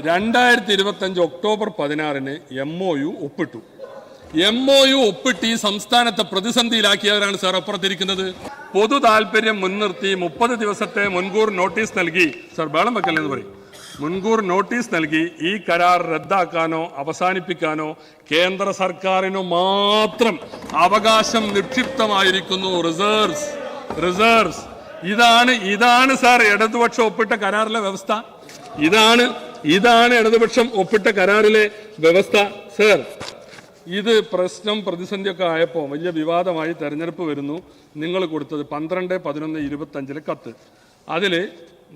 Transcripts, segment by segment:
2025 October 16 MOU ഒപ്പിട്ടു. MOU ഒപ്പിട്ട് ഈ സംസ്ഥാനത്തെ പ്രതിസന്ധിയിലാക്കിയവരാണ് സാർ അപ്പുറത്തിരിക്കുന്നത്. പൊതു താല്പര്യം മുൻനിർത്തി 30 ദിവസത്തെ മുൻകൂർ നോട്ടീസ് നൽകി, സാർ ബേളം വെക്കല്ലെന്ന് പറയും, മുൻകൂർ നോട്ടീസ് നൽകി ഈ കരാർ റദ്ദാക്കാനോ അവസാനിപ്പിക്കാനോ കേന്ദ്ര സർക്കാരിനു മാത്രം അവകാശം നിക്ഷിപ്തമായിരിക്കുന്നു. റിസർവ്സ് ഇതാണ് സാർ ഇടതുപക്ഷം ഒപ്പിട്ട കരാറിലെ വ്യവസ്ഥ. ഇതാണ് ഇടതുപക്ഷം ഒപ്പിട്ട കരാറിലെ വ്യവസ്ഥ സർ. ഇത് പ്രശ്നം പ്രതിസന്ധിയൊക്കെ ആയപ്പോൾ വലിയ വിവാദമായി തെരഞ്ഞെടുപ്പ് വരുന്നു. നിങ്ങൾ കൊടുത്തത് 12/11/25 കത്ത്, അതിൽ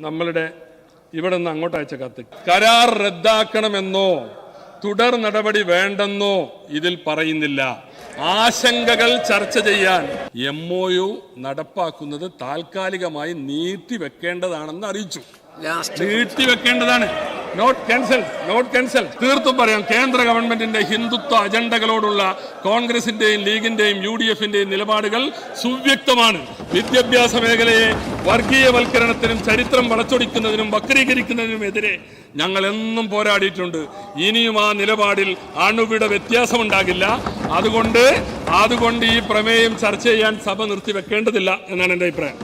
നമ്മളുടെ ഇവിടെ നിന്ന് അങ്ങോട്ട് അയച്ച കത്ത് കരാർ റദ്ദാക്കണമെന്നോ തുടർ നടപടി വേണ്ടെന്നോ ഇതിൽ പറയുന്നില്ല. ആശങ്കകൾ ചർച്ച ചെയ്യാൻ MOU നടപ്പാക്കുന്നത് താൽക്കാലികമായി നീട്ടിവെക്കേണ്ടതാണെന്ന് അറിയിച്ചു. നീട്ടിവെക്കേണ്ടതാണ്, നോട്ട് ക്യാൻസൽ. തീർത്തും പറയാം, കേന്ദ്ര ഗവൺമെന്റിന്റെ ഹിന്ദുത്വ അജണ്ടകളോടുള്ള കോൺഗ്രസിന്റെയും ലീഗിന്റെയും UDFന്റെയും നിലപാടുകൾ സുവ്യക്തമാണ്. വിദ്യാഭ്യാസ മേഖലയെ വർഗീയവൽക്കരണത്തിനും ചരിത്രം വളച്ചൊടിക്കുന്നതിനും വക്രീകരിക്കുന്നതിനുമെതിരെ ഞങ്ങൾ എന്നും പോരാടിയിട്ടുണ്ട്. ഇനിയും ആ നിലപാടിൽ അണുവിട വ്യത്യാസമുണ്ടാകില്ല. അതുകൊണ്ട് ഈ പ്രമേയം ചർച്ച ചെയ്യാൻ സഭ നിർത്തിവെക്കേണ്ടതില്ല എന്നാണ് എൻ്റെ അഭിപ്രായം.